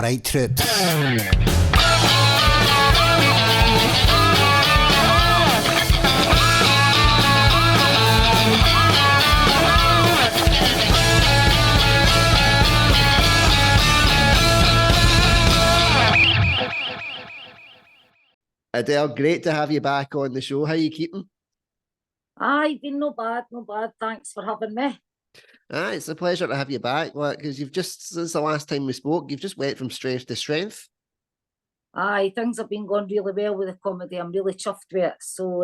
All right, troops. Adele, great to have you back on the show. How are you keeping? Aye, been no bad. Thanks for having me. It's a pleasure to have you back. Because you've just, since the last time we spoke, you've just went from strength to strength. Aye, things have been going really well with the comedy. I'm really chuffed with it. So,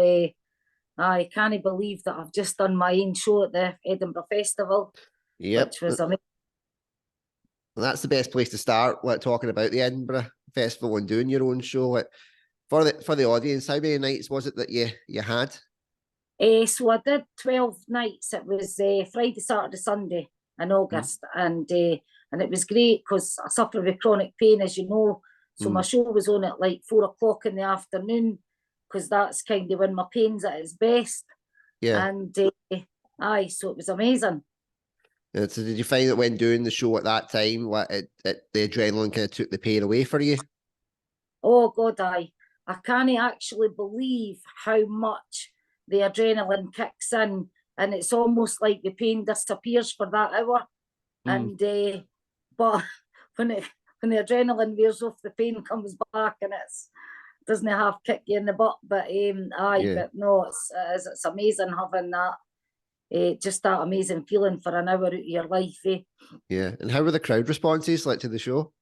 I can't believe that I've just done my own show at the Edinburgh Festival, which was amazing. Well, that's the best place to start, talking about the Edinburgh Festival and doing your own show. For the audience, how many nights was it that you had? So I did 12 nights. It was Friday, Saturday, Sunday in August, and it was great because I suffer with chronic pain, as you know. So my show was on at like 4 o'clock in the afternoon because that's kind of when my pain's at its best. Yeah. And so it was amazing. So did you find that when doing the show at that time, the adrenaline kind of took the pain away for you? Oh God, I can't actually believe how much the adrenaline kicks in, and it's almost like the pain disappears for that hour. And but when the adrenaline wears off, the pain comes back, and doesn't half kick you in the butt. But but no, it's amazing having that. Just that amazing feeling for an hour out of your life. Yeah, and how were the crowd responses like to the show?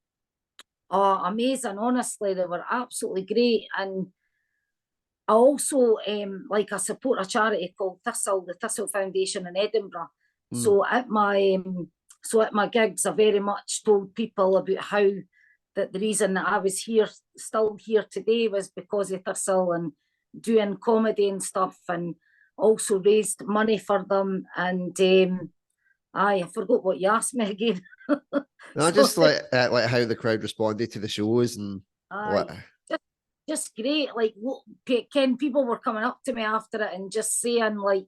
Oh, amazing! Honestly, they were absolutely great, and I also I support a charity called Thistle, the Thistle Foundation in Edinburgh. So at my gigs, I very much told people about how that the reason that I was still here today, was because of Thistle and doing comedy and stuff, and also raised money for them. And I forgot what you asked me again. No, just like how the crowd responded to the shows and what. Just great. Like, Ken, people were coming up to me after it and just saying, like,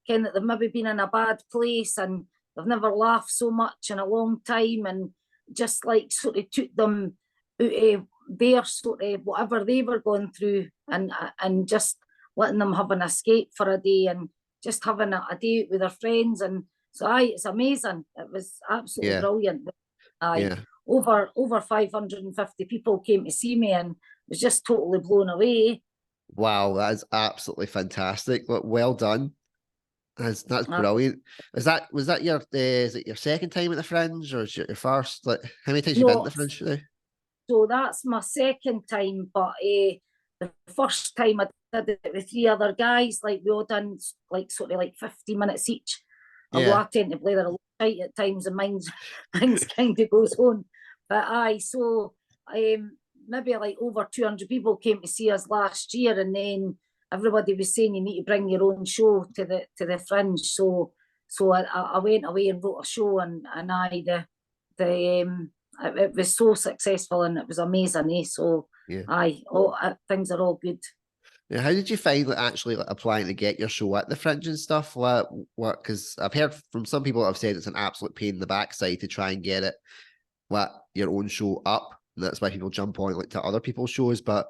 Ken, that they've maybe been in a bad place and they've never laughed so much in a long time, and just like sort of took them out of their sort of whatever they were going through, and just letting them have an escape for a day and just having a day out with their friends. And so it's amazing. It was absolutely brilliant. Over 550 people came to see me and was just totally blown away. Wow, that is absolutely fantastic. Well done. That's brilliant. Was that your is it your second time at the Fringe, or is it your first? Like, how many times have you been at the Fringe now? So that's my second time, but the first time I did it with 3 other guys. Like, we all done like sort of like 50 minutes each. Although I tend to play their tight at times, and mine's kind of goes on. But so maybe like over 200 people came to see us last year, and then everybody was saying you need to bring your own show to the Fringe. So I went away and wrote a show, and it was so successful and it was amazing. So things are all good. Yeah, how did you find actually applying to get your show at the Fringe and stuff? Because I've heard from some people that have said it's an absolute pain in the backside to try and get it, your own show up. And that's why people jump on to other people's shows. But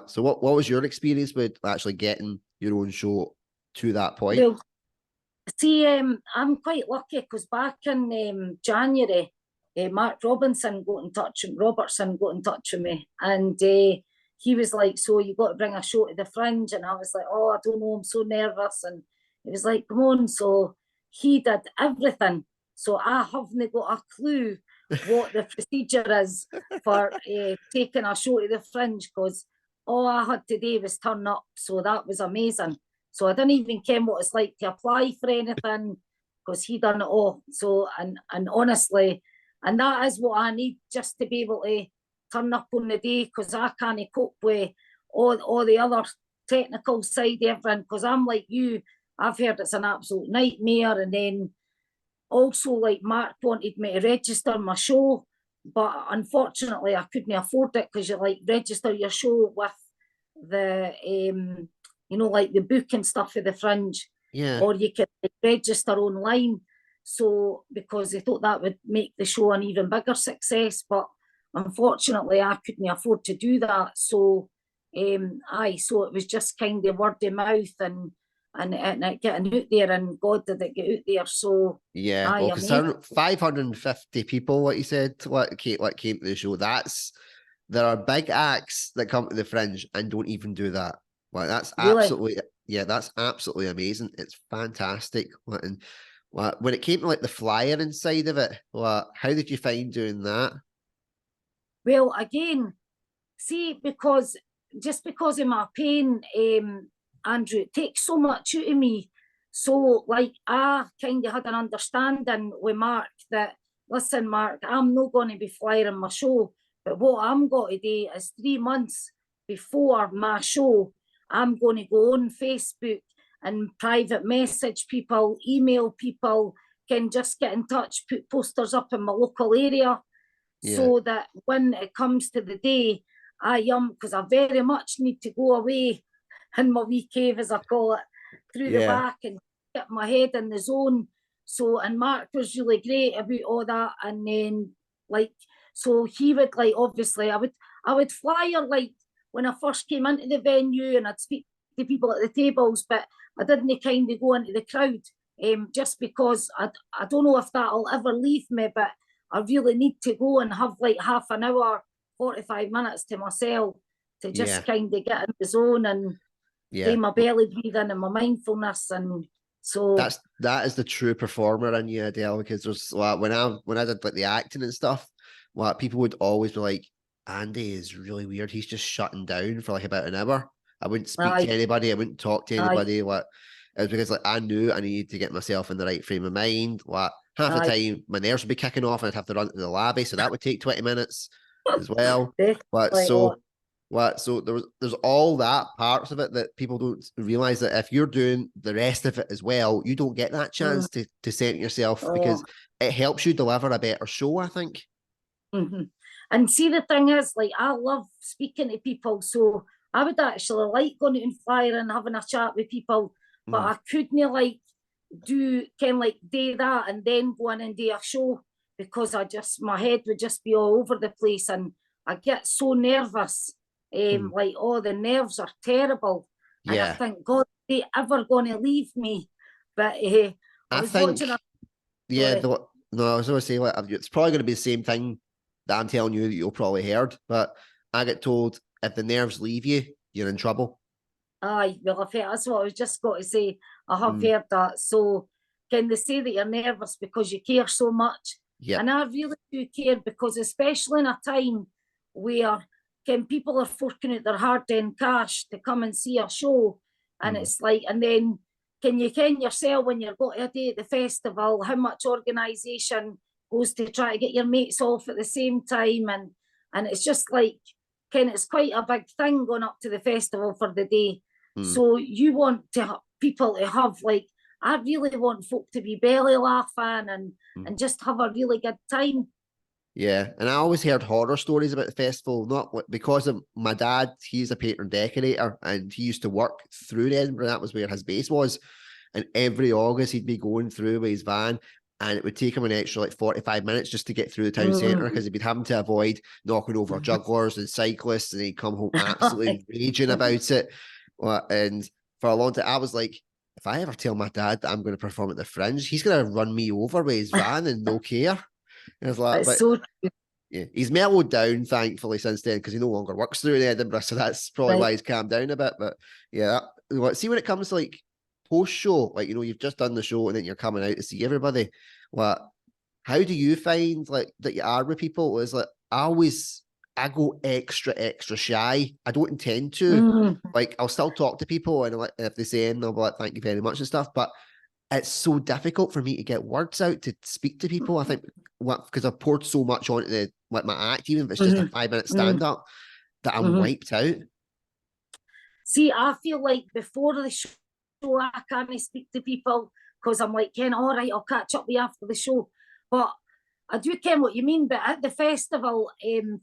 so what was your experience with actually getting your own show to that point? Well, see, I'm quite lucky because back in January, Mark Robertson got in touch with me, and he was like, "So you got to bring a show to the Fringe," and I was like, "Oh, I don't know, I'm so nervous," and he was like, "Come on." So he did everything. So I haven't got a clue what the procedure is for taking a show to the Fringe, because all I had to do was turn up. So that was amazing. So I didn't even care what it's like to apply for anything, because he done it all. So and honestly, and that is what I need, just to be able to turn up on the day, because I can't cope with all the other technical side of everything, because I'm like you, I've heard it's an absolute nightmare. And then also, like, Mark wanted me to register my show, but unfortunately I couldn't afford it, because you like register your show with the like the book and stuff for the Fringe, or you can register online. So because they thought that would make the show an even bigger success, but unfortunately I couldn't afford to do that. So so it was just kind of word of mouth and it getting out there, and God did it get out there. So Yeah, well, aye, amazing. considering 550 people, like you said, came to the show. There are big acts that come to the Fringe and don't even do that. Like Really. that's absolutely amazing. It's fantastic. And when it came to like the flyer inside of it, how did you find doing that? Well, again, see, because of my pain, Andrew, it takes so much out of me. So, like, I kind of had an understanding with Mark that, listen, Mark, I'm not going to be flying my show, but what I'm going to do is 3 months before my show, I'm going to go on Facebook and private message people, email people, can just get in touch, put posters up in my local area, Yeah, so that when it comes to the day, because I very much need to go away in my wee cave, as I call it, through the yeah, back and get my head in the zone. So, and Mark was really great about all that. And then, like, so he would, like, obviously, I would flyer, like, when I first came into the venue, and I'd speak to people at the tables, but I didn't kind of go into the crowd, just because I don't know if that'll ever leave me, but I really need to go and have like half an hour, 45 minutes to myself to yeah, just kind of get in the zone and do yeah. my belly breathing and my mindfulness. And so, That is the true performer in you, Adele. Because there's like when I did like the acting and stuff, people would always be like, Andy is really weird. He's just shutting down for like about an hour. I wouldn't speak to aye, anybody. I wouldn't talk to aye, anybody. What it was because like I knew I needed to get myself in the right frame of mind. Like half the aye, time my nerves would be kicking off and I'd have to run to the lobby, so that would take 20 minutes as well. But definitely. Oh, so so there's all that parts of it that people don't realize, that if you're doing the rest of it as well, you don't get that mm, chance to center yourself, oh. because it helps you deliver a better show, I think. Mm-hmm. And see, the thing is, like, I love speaking to people, so I would actually like going out and flying and having a chat with people, but Mm, I couldn't like do that and then go in and do a show, because my head would just be all over the place, and I get so nervous. mm. Like, oh, the nerves are terrible, and I Yeah, think, God, are they ever going to leave me? But I I was watching think, a yeah, story. no, I was going to say, like, it's probably going to be the same thing that I'm telling you that you'll probably heard, but I get told if the nerves leave you, you're in trouble. Aye, well, that's what I was just got to say. I have Mm, heard that. So, can they say that you're nervous because you care so much? yep. And I really do care, because, especially in a time where people are forking out their hard-earned cash to come and see a show, and Mm, it's like, and then can you ken yourself when you're got a day at the festival how much organisation goes to try to get your mates off at the same time, and it's just like, it's quite a big thing going up to the festival for the day. mm, So you want people to have, like, I really want folk to be belly laughing mm. and just have a really good time. Yeah, and I always heard horror stories about the festival, not because of my dad. He's a painter and decorator, and he used to work through Edinburgh. That was where his base was. And every August, he'd be going through with his van, and it would take him an extra like 45 minutes just to get through the town centre, Mm. because he'd be having to avoid knocking over jugglers and cyclists, and he'd come home absolutely raging about it. And for a long time, I was like, if I ever tell my dad that I'm going to perform at the Fringe, he's going to run me over with his van and no care. And I was like, It's but so yeah, he's mellowed down, thankfully, since then, because he no longer works through in Edinburgh, so that's probably right. why he's calmed down a bit. But yeah, see, when it comes to like post show, like you've just done the show and then you're coming out to see everybody. What? How do you find like that you are with people? Is like I go extra shy. I don't intend to. Mm. Like I'll still talk to people, and like if they say anything, I'll be like, "Thank you very much" and stuff. But it's so difficult for me to get words out to speak to people. I think because I've poured so much onto my act, even if it's just a Mm. 5 minute Mm. stand up, that I'm Mm. wiped out. See, I feel like before the show, I can't speak to people because I'm like, all right, I'll catch up with you after the show. But I do ken what you mean. But at the festival,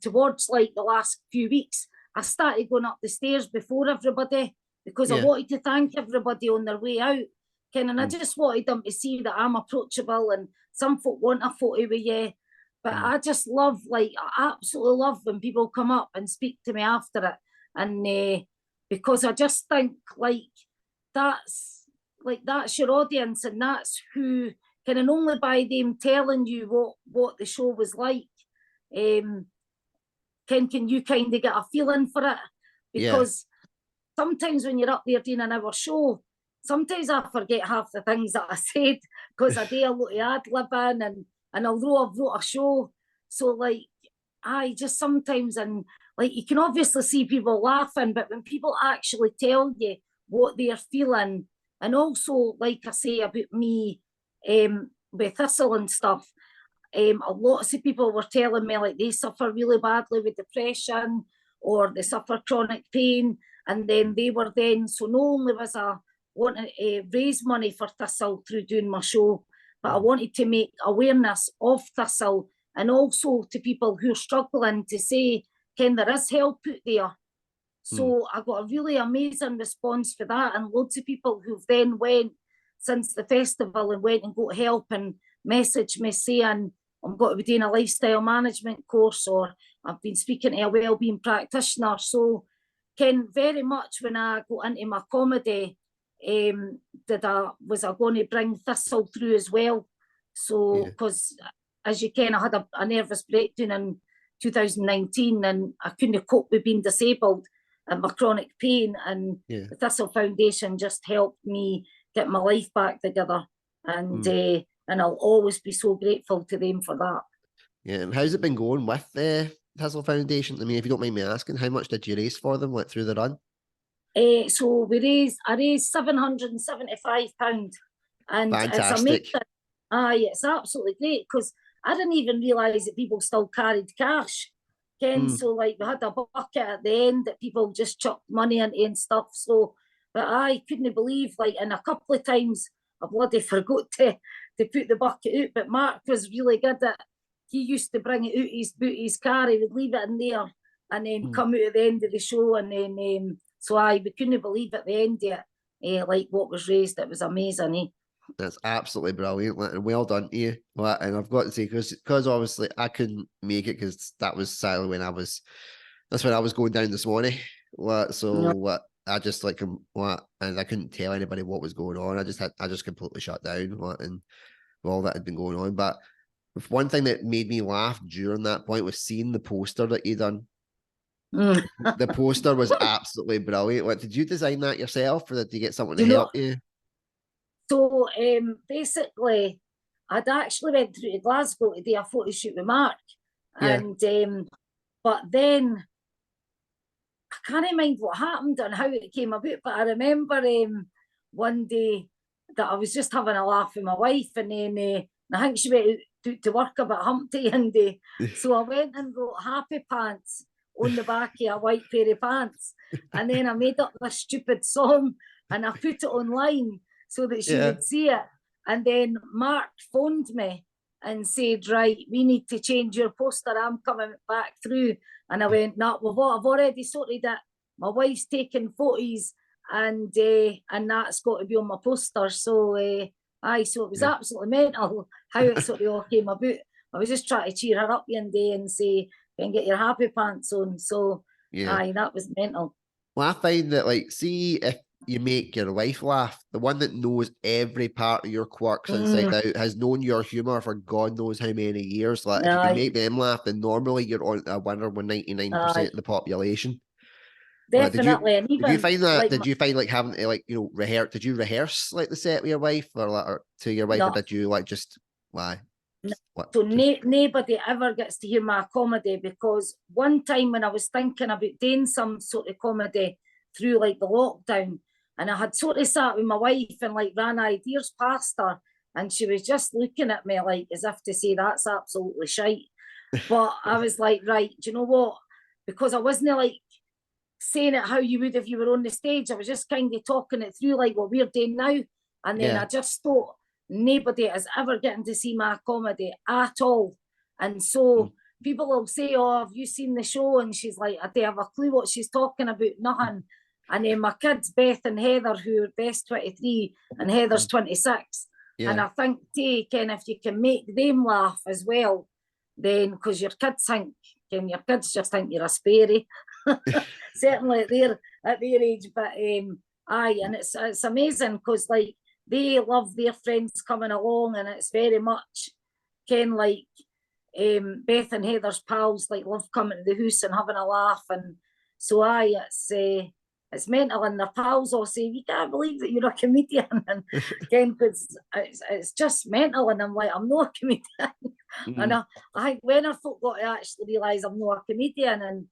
towards like the last few weeks, I started going up the stairs before everybody, because I Yeah. wanted to thank everybody on their way out. And I Mm. just wanted them to see that I'm approachable, and some folk want a photo with you. But I just love, like, I absolutely love when people come up and speak to me after it. And because I just think, that's that's your audience, and that's who can, only by them telling you what the show was like, can you kind of get a feeling for it. Because sometimes when you're up there doing an hour show, sometimes I forget half the things that I said because I do a lot of ad-libbing, and although I've wrote a show, so like I just sometimes, and like you can obviously see people laughing, but when people actually tell you what they're feeling, and also like I say about me with Thistle and stuff, lots of people were telling me like they suffer really badly with depression or they suffer chronic pain, and then they were so not only was I wanting to raise money for Thistle through doing my show, but I wanted to make awareness of Thistle, and also to people who are struggling to say, Ken, there is help out there. So I got a really amazing response for that, and loads of people who've then went since the festival and went and got help and messaged me saying, I'm going to be doing a lifestyle management course, or I've been speaking to a wellbeing practitioner. So Ken, very much when I got into my comedy, was I going to bring Thistle through as well. So, because as you can, I had a nervous breakdown in 2019, and I couldn't cope with being disabled and my chronic pain, and the Thistle Foundation just helped me get my life back together, and I'll always be so grateful to them for that. Yeah, and how's it been going with the Thistle Foundation? I mean, if you don't mind me asking, how much did you raise for them, through the run? So I raised £775, and Fantastic. it's amazing. It's absolutely great, because I didn't even realise that people still carried cash. Ken, so like we had a bucket at the end that people just chucked money into and stuff. So, but I couldn't believe, like, and a couple of times I bloody forgot to put the bucket out. But Mark was really good at. He used to bring it out his car. He would leave it in there and then come out at the end of the show, and then so we couldn't believe at the end of it, like what was raised. It was amazing. That's absolutely brilliant, and well done to you. And I've got to say, because obviously I couldn't make it, because that was sadly when that's when I was going down this morning. So I just and I couldn't tell anybody what was going on. I just completely shut down, and all that had been going on. But one thing that made me laugh during that point was seeing the poster that you done. The poster was absolutely brilliant. Did you design that yourself, or did you get someone to help you? So basically, I'd actually went through to Glasgow to do a photo shoot with Mark, and but then I can't mind what happened and how it came about. But I remember one day that I was just having a laugh with my wife, and then I think she went to work a bit humpty, and so I went and wrote Happy Pants on the back of a white pair of pants, and then I made up this stupid song and I put it online so that she would see it. And then Mark phoned me and said, right, we need to change your poster. I'm coming back through. And I went, no, I've already sorted it. My wife's taking photos, and that's got to be on my poster. So so it was absolutely mental how it sort of all came about. I was just trying to cheer her up one day and say, and get your happy pants on. So that was mental. Well, I find that, see, if you make your wife laugh, the one that knows every part of your quirks inside out, has known your humor for God knows how many years. If you can make them laugh, then normally you're on a winner with 99% of the population. Definitely. Did you find that? Did you find having to rehearse? Did you rehearse the set with your wife, or to your wife, or did you just why? So nobody ever gets to hear my comedy, because one time when I was thinking about doing some sort of comedy through the lockdown, and I had sort of sat with my wife and ran ideas past her, and she was just looking at me as if to say, that's absolutely shite. But I was like, right, do you know what? Because I wasn't saying it how you would if you were on the stage. I was just kind of talking it through what we're doing now. And then I just thought, nobody is ever getting to see my comedy at all. And so people will say, oh, have you seen the show? And she's like, I don't have a clue what she's talking about, nothing. And then my kids, Beth and Heather, who are Beth's 23 and Heather's 26. And I think, Ken, if you can make them laugh as well, then because your kids just think you're a sparey. Certainly at their age, but aye, and it's amazing because like they love their friends coming along, and it's very much like Beth and Heather's pals like love coming to the house and having a laugh, and so aye, it's mental, and their pals all say, "You can't believe that you're a comedian," and again, because it's just mental, and I'm like, I'm not a comedian, and I when I got to actually realise I'm not a comedian,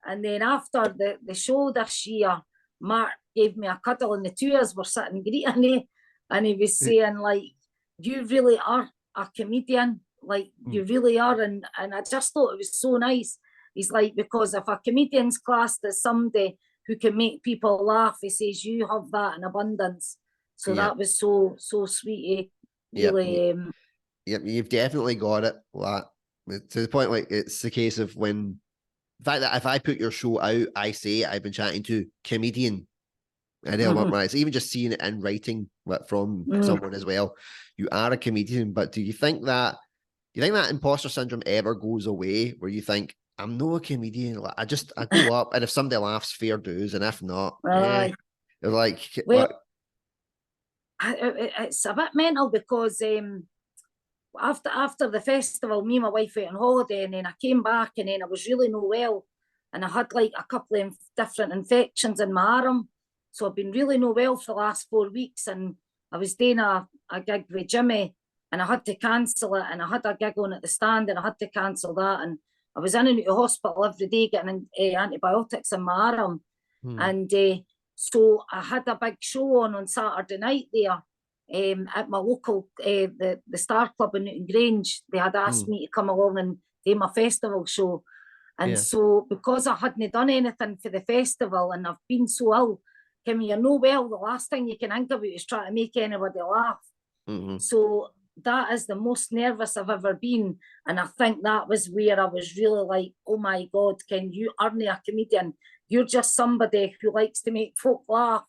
and then after the show this year, Mark gave me a cuddle, and the two of us were sitting greeting me, and he was saying like, "You really are a comedian, like you really are," and I just thought it was so nice. He's like, because if a comedian's classed as somebody who can make people laugh, he says you have that in abundance. So that was so sweet. Really, yep, you've definitely got it. Like, to the point, like it's the case of when, in fact, that if I put your show out, I say I've been chatting to comedian Adele Birkmyre. It's even just seeing it in writing from someone as well. You are a comedian, but do you think that imposter syndrome ever goes away, where you think, I'm not a comedian, like I go up, and if somebody laughs, fair dues, and if not, they're like, well, it's a bit mental because after the festival, me and my wife went on holiday, and then I came back, and then I was really no well, and I had like a couple of different infections in my arm, so I've been really no well for the last 4 weeks, and I was doing a gig with Jimmy, and I had to cancel it, and I had a gig on at the Stand, and I had to cancel that, and I was in and out of hospital every day getting antibiotics in my arm, and so I had a big show on Saturday night there at my local, the Star Club in Newton Grange. They had asked me to come along and do my festival show, and so because I hadn't done anything for the festival, and I've been so ill, Kimmy, you're no well, the last thing you can think about is trying to make anybody laugh. So that is the most nervous I've ever been, and I think that was where I was really like, oh my God, Ken, you aren't a comedian, you're just somebody who likes to make folk laugh,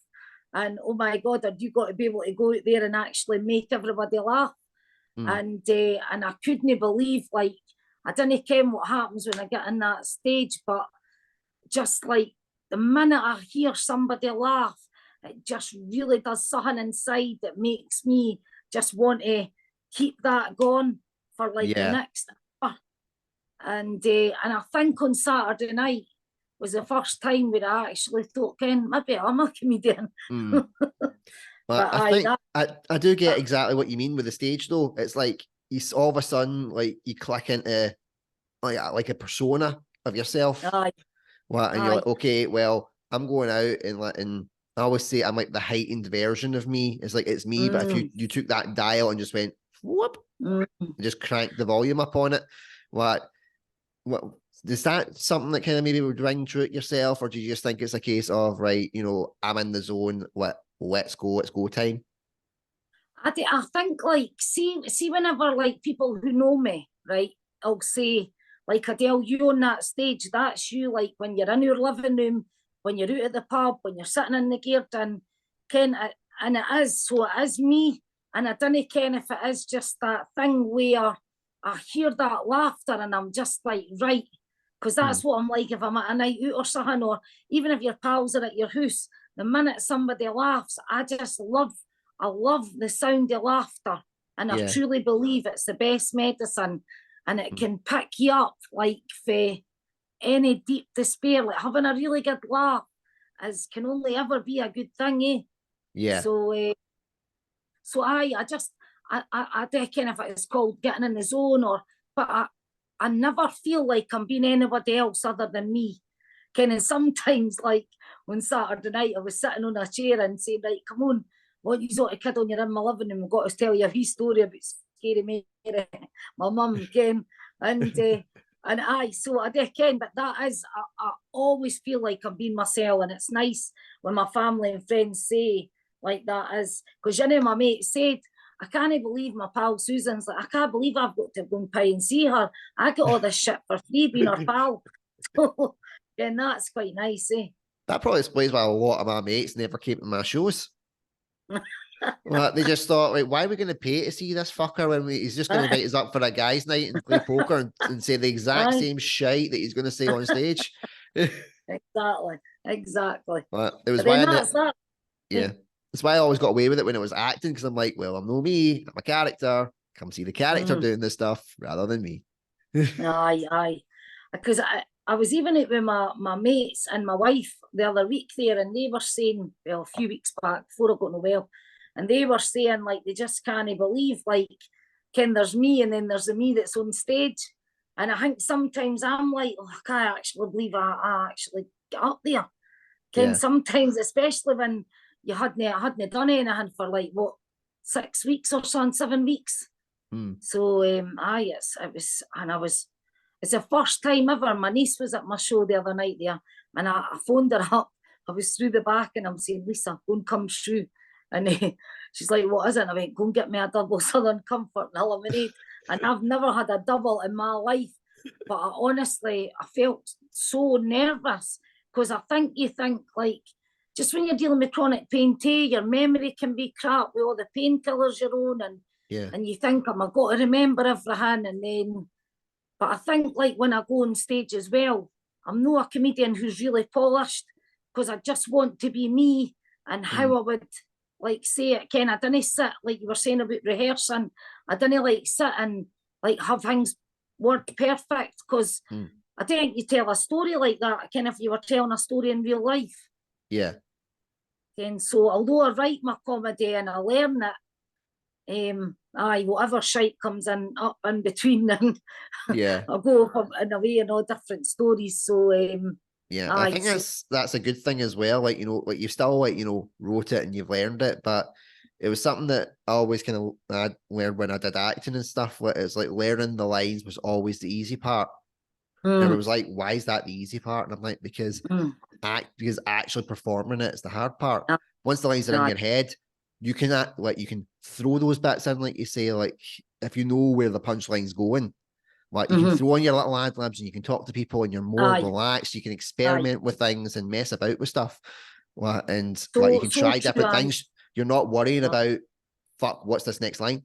and oh my God, have you got to be able to go out there and actually make everybody laugh? And I couldn't believe, like, I didn't care what happens when I get in that stage, but just like the minute I hear somebody laugh, it just really does something inside that makes me just want to keep that going for like the next hour. And I think on Saturday night was the first time where I actually thought, Ken, maybe I'm a comedian. But I think I do get exactly what you mean with the stage though. It's like you all of a sudden, like you click into like a persona of yourself. And you're like, okay, well, I'm going out and I always say I'm like the heightened version of me. It's like it's me, but if you took that dial and just went whoop, and just cranked the volume up on it, what is that something that kind of maybe would ring true at yourself, or do you just think it's a case of, right, I'm in the zone, let's go time? I think like see whenever like people who know me, right, I'll say like, Adele, you on that stage, that's you, like when you're in your living room, when you're out at the pub, when you're sitting in the garden, Ken, and it is, so it is me, and I don't ken if it is just that thing where I hear that laughter and I'm just like, right, because that's what I'm like if I'm at a night out or something, or even if your pals are at your house, the minute somebody laughs, I love the sound of laughter, and I truly believe it's the best medicine, and it can pick you up like for any deep despair. Like having a really good laugh can only ever be a good thing, eh? Yeah. So I reckon if it's called getting in the zone, but I never feel like I'm being anybody else other than me. Kind of sometimes, like on Saturday night, I was sitting on a chair and saying, right, come on, what you sort of kid when you're in my living room, I've got to tell you a wee story about Scary Mary, my mum, Ken, and so I do, Ken, but that is, I always feel like I'm being myself, and it's nice when my family and friends say like that is, because my mate said, I can't believe my pal Susan's like, I can't believe I've got to go and pay and see her. I got all this shit for free being her pal. And that's quite nice, eh? That probably explains why a lot of my mates never came to my shows. Well, they just thought, like, why are we going to pay to see this fucker when he's just going to invite us up for a guy's night and play poker and say the exact Aye, same shite that he's going to say on stage? exactly, exactly. Well, it was But why then I, that's that. yeah, that's why I always got away with it when it was acting, because I'm like, well, I'm no me, I'm a character. Come see the character Mm, doing this stuff rather than me. aye, aye. Because I was even out with my mates and my wife the other week there, and they were saying, well, a few weeks back before I got no well, and they were saying like they just can't believe, like, Ken, there's me and then there's the me that's on stage. And I think sometimes I'm like, oh, I can't actually believe I actually get up there. Ken, Yeah. sometimes, especially when I hadn't done anything for like what, 6 weeks or so, 7 weeks. Hmm. So aye, it's the first time ever. My niece was at my show the other night there, and I phoned her up. I was through the back, and I'm saying, Lisa, go and come through. And she's like, what is it? And I went, go and get me a double Southern Comfort and a lemonade. And I've never had a double in my life, but I felt so nervous, because I think you think like, just when you're dealing with chronic pain too, your memory can be crap with all the painkillers you're on, Yeah. and you think, I've got to remember everything, and then, but I think like when I go on stage as well, I'm not a comedian who's really polished, because I just want to be me, and Hmm. how I would like say it. Ken, I didn't sit like you were saying about rehearsing. I didn't like sit and like have things word perfect, because Hmm. I don't think you tell a story like that, Ken, if you were telling a story in real life. Yeah. Ken, so although I write my comedy and I learn it, aye, whatever shite comes in up in between, and Yeah. I'll go up in a way and all different stories. So Yeah, I aye, think so that's a good thing as well. Like, like you still, like, wrote it and you've learned it, but it was something that I always kind of I learned when I did acting and stuff. It's like learning the lines was always the easy part. And it mm, was like, why is that the easy part? And I'm like, mm, because actually performing it is the hard part. aye, Once the lines are in aye, your head, you can act like you can throw those bits in, like you say, like if you know where the punchline's going, like you can mhm, throw in your little ad libs and you can talk to people and you're more aye, relaxed. You can aye. experiment with things and mess about with stuff. And like you So can so try true, different aye, things. You're not worrying aye, about, fuck, what's this next line?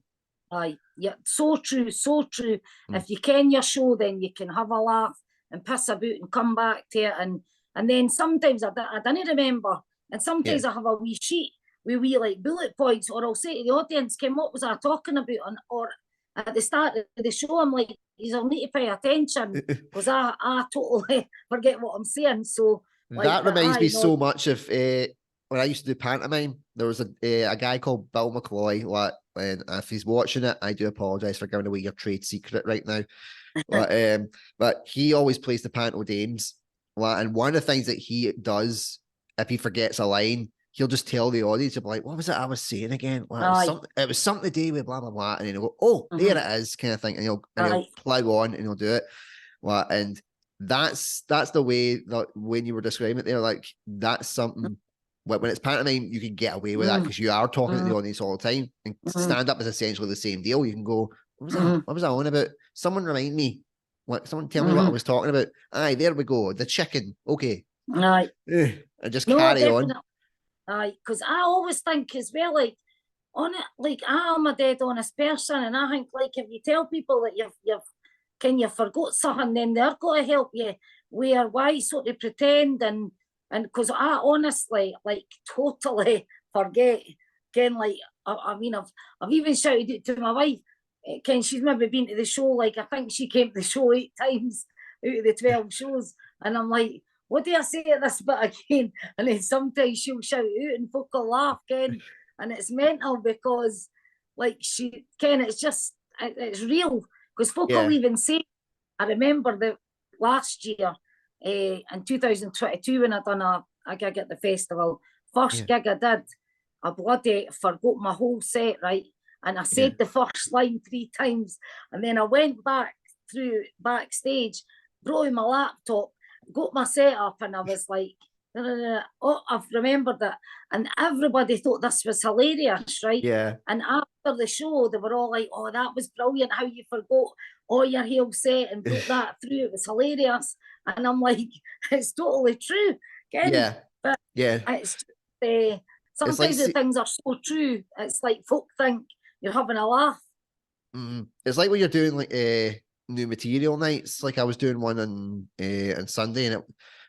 aye. Yeah, so true, so true. Mm, If you ken your show, then you can have a laugh and piss about and come back to it, and then sometimes I didn't remember, and yeah. sometimes I have a wee sheet with wee like bullet points, or I'll say to the audience, Ken, what was I talking about? Or at the start of the show, I'm like, you'll need to pay attention, because I totally forget what I'm saying. So like, That but reminds I me know, so much of when I used to do pantomime. There was a guy called Bill McCloy. Like, and if he's watching it, I do apologize for giving away your trade secret right now. Like, but he always plays the panto dames. Like, and one of the things that he does, if he forgets a line, he'll just tell the audience, he'll be like, "What was it I was saying again?" Well, it was aye, something. It was something to do with blah blah blah, and then he'll go, "Oh, there mhm, it is," kind of thing, and he'll aye, plug on and he'll do it. Well, and that's the way that when you were describing it there, like that's something. When it's pantomime, you can get away with that mm, because you are talking to the mm, audience all the time. And mm, stand up is essentially the same deal. You can go, "What was that? mm, What was I on about? Someone remind me. Like, someone tell me what I mm, was talking about. Aye, there we go. The chicken. Okay." aye. And just No, carry on. definitely. Aye, because I always think as well, like on it, like I'm a dead honest person, and I think like if you tell people that you forgot something, then they're going to help you. Where why sort of pretend, and because I honestly like totally forget. Ken, like I mean, I've even shouted it to my wife. Ken, she's maybe been to the show. Like I think she came to the show 8 times out of the 12 shows, and I'm like, what do I say at this bit again? And then sometimes she'll shout out and folk will laugh, Ken. And it's mental because, like, Ken, it's just, it's real. Because folk will Yeah. even say, I remember that last year, in 2022, when I done a gig at the festival, first Yeah. gig I did, I bloody forgot my whole set, right? And I Yeah. said the first line 3 times. And then I went back through backstage, brought in my laptop, got my set up, and I was like, no, no, no. Oh, I've remembered it. And everybody thought this was hilarious, right? Yeah. And after the show, they were all like, oh, that was brilliant how you forgot all your whole set and brought that through. It was hilarious. And I'm like, it's totally true, Ken. Yeah. But Yeah. it's just, it's like sometimes the things are so true. It's like folk think you're having a laugh. it's like when you're doing like new material nights. Like I was doing one on Sunday, and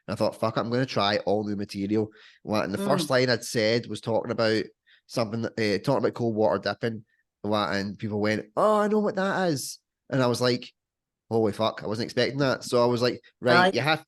I thought, fuck it, I'm going to try all new material. And the first line I'd said was talking about something, talking about cold water dipping. And people went, "Oh, I know what that is," and I was like, "Holy fuck, I wasn't expecting that." So I was like, "Right, you have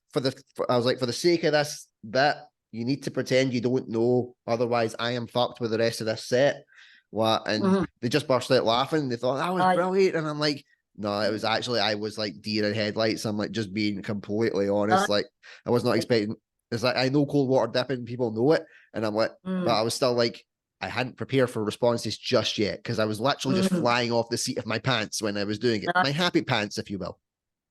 I was like, for the sake of this bit, you need to pretend you don't know, otherwise I am fucked with the rest of this set." And they just burst out laughing. They thought that was brilliant, and I'm like, no, it was actually, I was like deer in headlights. I'm like just being completely honest. Like I was not expecting. It's like I know cold water dipping, people know it, and I'm like, but I was still like, I hadn't prepared for responses just yet because I was literally just flying off the seat of my pants when I was doing it. My happy pants, if you will.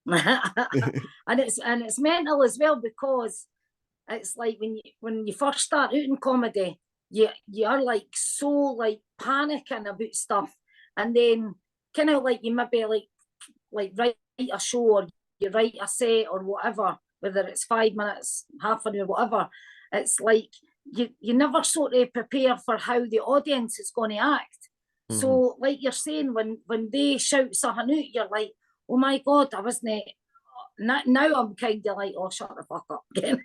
and it's mental as well, because it's like when you first start out in comedy, you're like so like panicking about stuff, and then kind of like you maybe like write a show, or you write a set or whatever, whether it's 5 minutes, half an hour, whatever. It's like you never sort of prepare for how the audience is going to act. So like you're saying, when they shout something out, you're like, oh my God, I wasn't. Now I'm kind of like, oh, shut the fuck up again.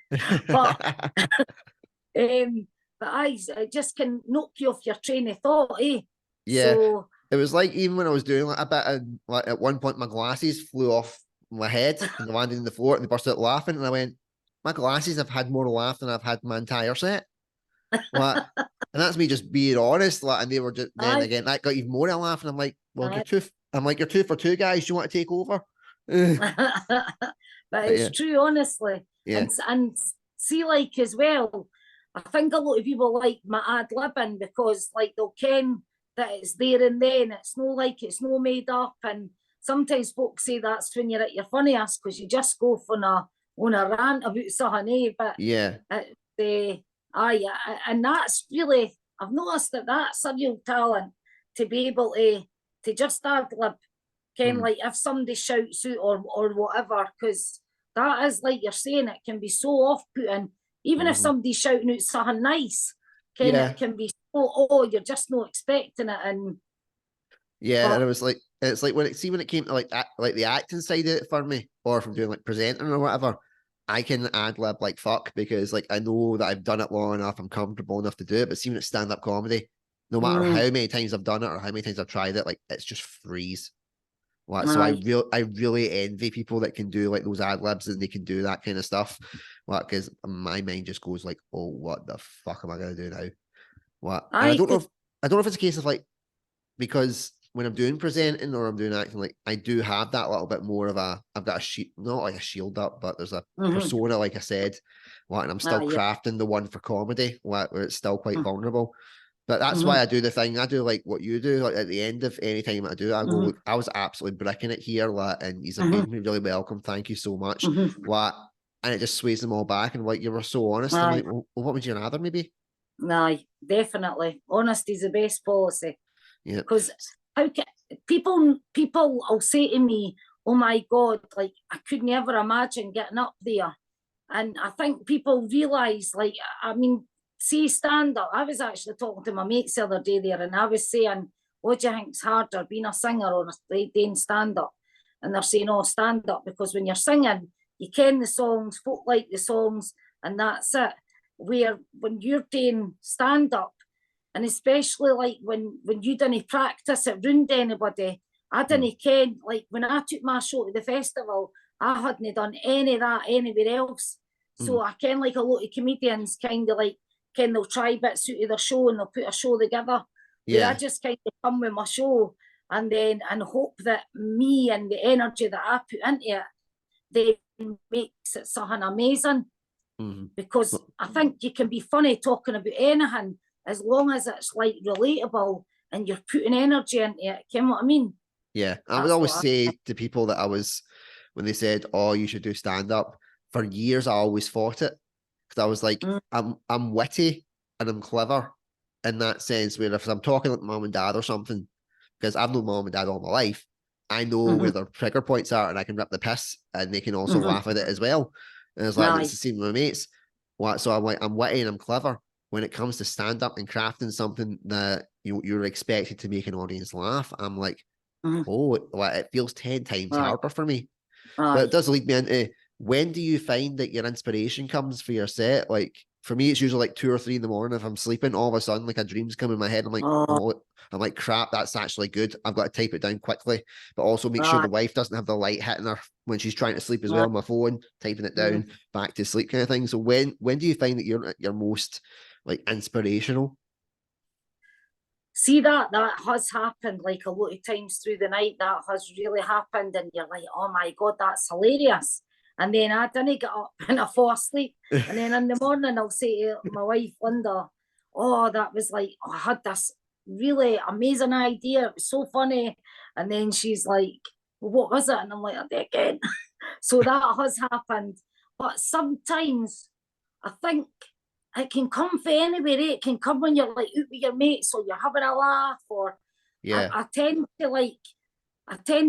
But I just can knock you off your train of thought, eh? Yeah. So it was like, even when I was doing like a bit of, like at one point my glasses flew off my head and they landed on the floor and they burst out laughing, and I went, my glasses have had more laugh than I've had my entire set. Like, and that's me just being honest. Like, and they were just, then again, that got even more of a laugh, and I'm like, well, you're 2 for 2, guys. Do you want to take over? But it's true, honestly. Yeah. And see, like as well, I think a lot of people like my ad libbing because like they'll ken that it's there and then. It's no like it's no made up. And sometimes folks say that's when you're at your funniest, because you just go on a rant about something, eh? But yeah, and that's really, I've noticed that's a real talent, to be able to just ad lib, like if somebody shouts out or whatever, because that is, like you're saying, it can be so off-putting. Even if somebody's shouting out something nice, it can be so, oh, you're just not expecting it. And and it was like, it's like when it came to like the acting side of it for me, or from doing like presenting or whatever, I can ad lib like fuck, because like I know that I've done it long enough, I'm comfortable enough to do it. But see, when it's stand up comedy, no matter how many times I've done it or how many times I've tried it, like it's just freeze. Like, so I really envy people that can do like those ad libs and they can do that kind of stuff. Like, because my mind just goes like, oh, what the fuck am I gonna do now? What? And I don't know if it's a case of like, because when I'm doing presenting or I'm doing acting, like I do have that little bit more of I've got a not like a shield up, but there's a persona, like I said, and I'm still crafting the one for comedy, where it's still quite vulnerable. But that's why I do the thing. I do like what you do. Like at the end of any time I do it, I go, look, I was absolutely bricking it here, and he's made me really welcome. Thank you so much. And it just sways them all back. And like, you were so honest. I'm like, well, what would you rather, maybe? No, definitely. Honesty's the best policy. Yeah. Because how can people will say to me, oh my God, like I could never imagine getting up there. And I think people realise, like, I mean, see, stand up. I was actually talking to my mates the other day there, and I was saying, what do you think's harder, being a singer or doing stand up? And they're saying, oh, stand up, because when you're singing, you ken the songs, folk like the songs, and that's it. Where when you're doing stand up, and especially like when you didn't practice it round anybody, I didn't ken, like when I took my show to the festival, I hadn't done any of that anywhere else. So I ken like a lot of comedians kind of like, they'll try bits out of their show and they'll put a show together. Where I just kind of come with my show and hope that me and the energy that I put into it then makes it something amazing. Because I think you can be funny talking about anything as long as it's like relatable and you're putting energy into it. You know what I mean? Yeah, I would always say to people that when they said, "Oh, you should do stand up," for years I always fought it, because I was like, I'm witty and I'm clever in that sense. Where if I'm talking like mom and dad or something, because I've known mom and dad all my life, I know where their trigger points are, and I can rip the piss, and they can also laugh at it as well. And it's like, it's the same with my mates. So I'm like, I'm witty and I'm clever. when it comes to stand-up and crafting something that you're expected to make an audience laugh, I'm like, oh, like, it feels 10 times harder for me. But it does lead me into, when do you find that your inspiration comes for your set? Like, for me, it's usually like 2 or 3 in the morning. If I'm sleeping, all of a sudden, like, a dream's come in my head. I'm like, oh, I'm like, crap, that's actually good. I've got to type it down quickly, but also make sure the wife doesn't have the light hitting her when she's trying to sleep as well on my phone, typing it down, back to sleep kind of thing. So when do you find that you're most like inspirational? See, that has happened like a lot of times through the night. That has really happened, and you're like, oh my God, that's hilarious. And then I didn't get up and I fall asleep. And then in the morning, I'll say to my wife, Linda, oh, that was like, oh, I had this really amazing idea. It was so funny. And then she's like, well, what was it? And I'm like, I did again. So that has happened. But sometimes I think it can come from anywhere. It can come when you're like out with your mates or you're having a laugh, or I tend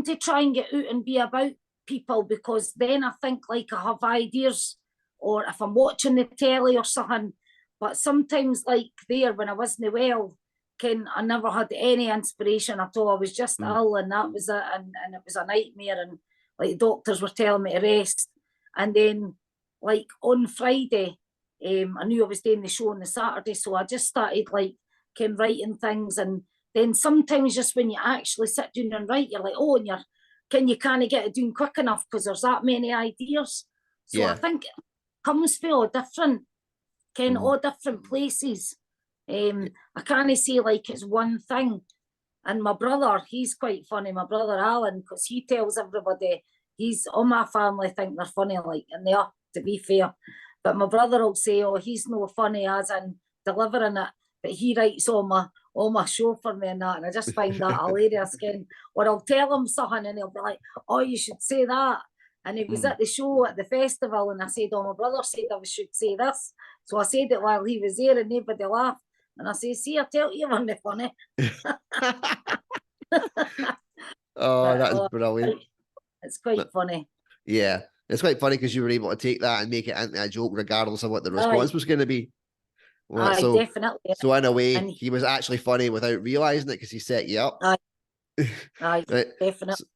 to try and get out and be about people, because then I think like I have ideas, or if I'm watching the telly or something. But sometimes, like there, when I wasn't well, I never had any inspiration at all. I was just ill, and that was it, and it was a nightmare, and like doctors were telling me to rest. And then like on Friday, I knew I was doing the show on the Saturday, so I just started like writing things. And then sometimes just when you actually sit down and write, you're like, oh, and you can't get it done quick enough because there's that many ideas. So I think it comes from all different places. I can't say like it's one thing. And my brother, he's quite funny, my brother Alan, because he tells everybody, all my family think they're funny, like, and they are, to be fair. But my brother will say, oh, he's no funny as in delivering it, but he writes all my show for me and that, and I just find that hilarious. Or I'll tell him something and he'll be like, oh, you should say that. And he was at the show at the festival, and I said, oh, my brother said I should say this. So I said it while he was there, and nobody laughed. And I say, see, I tell you, wasn't funny. Oh, that's brilliant. It's quite funny. Yeah, it's quite funny because you were able to take that and make it into a joke regardless of what the response was going to be. Well, so, definitely. So in a way, he was actually funny without realising it because he set you up. Right. Definitely.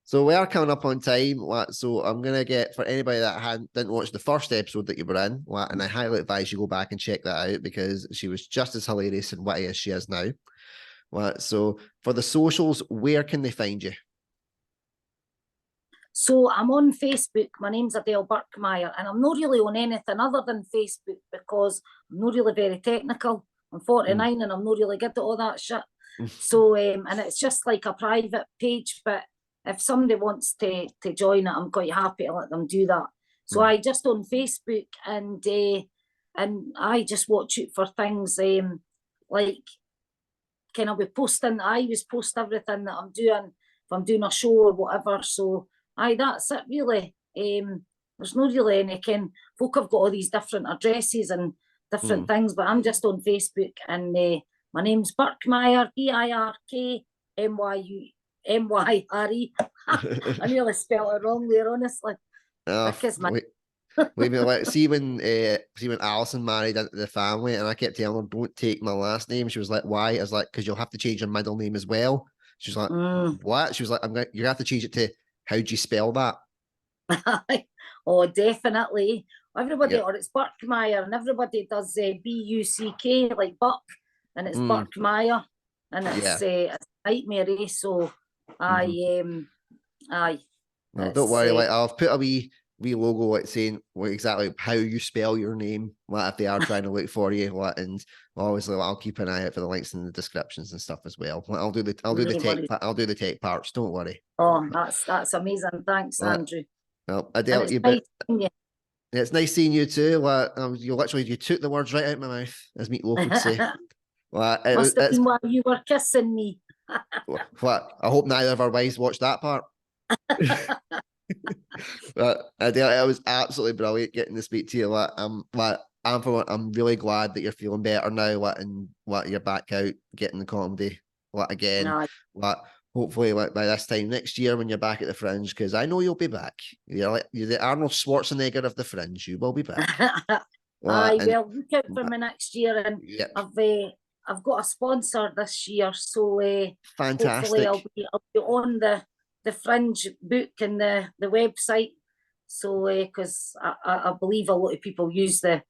So we are coming up on time. So I'm going to get, for anybody that didn't watch the first episode that you were in, and I highly advise you go back and check that out because she was just as hilarious and witty as she is now. So for the socials, where can they find you? So I'm on Facebook. My name's Adele Birkmyre, and I'm not really on anything other than Facebook because I'm not really very technical. I'm 49 and I'm not really good at all that shit. So, and it's just like a private page, but if somebody wants to join it, I'm quite happy to let them do that. So I just on Facebook, and I just watch it for things like, can I be posting? I always post everything that I'm doing, if I'm doing a show or whatever. So that's it really. There's no really any folk have got all these different addresses and different things, but I'm just on Facebook, and my name's Birkmyre, Birkmyre. I nearly spelled it wrong there, honestly. See when Alison married into the family, and I kept telling her, don't take my last name. She was like, why? I was like, because you'll have to change your middle name as well. She's like, what? She was like, you have to change it to, how'd you spell that? Oh, definitely. Everybody, or it's Birkmyre, and everybody does Buck, like Buck, and it's Birkmyre, and it's nightmare. So No, don't worry. Like, I've put a wee logo like saying exactly how you spell your name. If they are trying to look for you, and obviously I'll keep an eye out for the links in the descriptions and stuff as well. I'll do the tech parts. Don't worry. Oh, that's amazing. Thanks, Andrew. Well, Adele, it's nice seeing you too. You took the words right out of my mouth, as Meatloaf would say. Must have been while you were kissing me. I hope neither of our wives watched that part. But Adele, it was absolutely brilliant getting to speak to you. I'm really glad that you're feeling better now, and you're back out getting the comedy again. Hopefully by this time next year when you're back at the Fringe, because I know you're the Arnold Schwarzenegger of the Fringe. You will be back. Aye, and well, look out for me next year, and yep, I've got a sponsor this year, so hopefully fantastic. I'll be on the Fringe book and the website. So because I believe a lot of people use the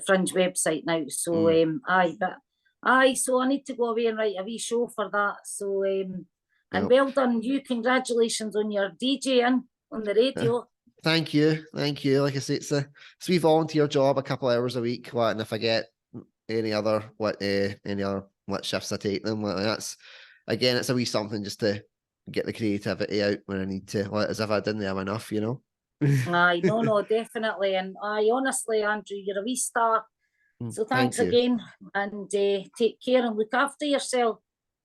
Fringe website now. So Mm, so I need to go away and write a wee show for that. So and no. well done you, congratulations on your DJing on the Uh, radio. Thank you, thank you. Like I say, it's a wee volunteer job, a couple hours a week. What, and if I get any other what shifts I take them, like that's again, it's a wee something just to get the creativity out when I need to. Like, as if I didn't have enough, you know. Aye, no, definitely. And I honestly, Andrew, you're a wee star. So Thank thanks you. again, and take care and look after yourself.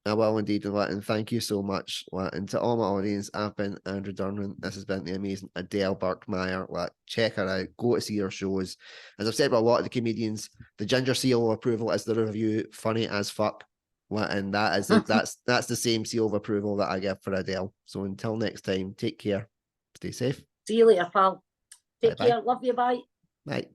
I will indeed, and thank you so much. And to all my audience, I've been Andrew Durnan. This has been the amazing Adele Birkmyre. Check her out. Go to see her shows. As I've said about a lot of the comedians, the ginger seal of approval is the review funny as fuck. And that is that's the same seal of approval that I give for Adele. So until next time, take care. Stay safe. See you later, pal. Bye Take bye. care. Love you. Bye. Bye.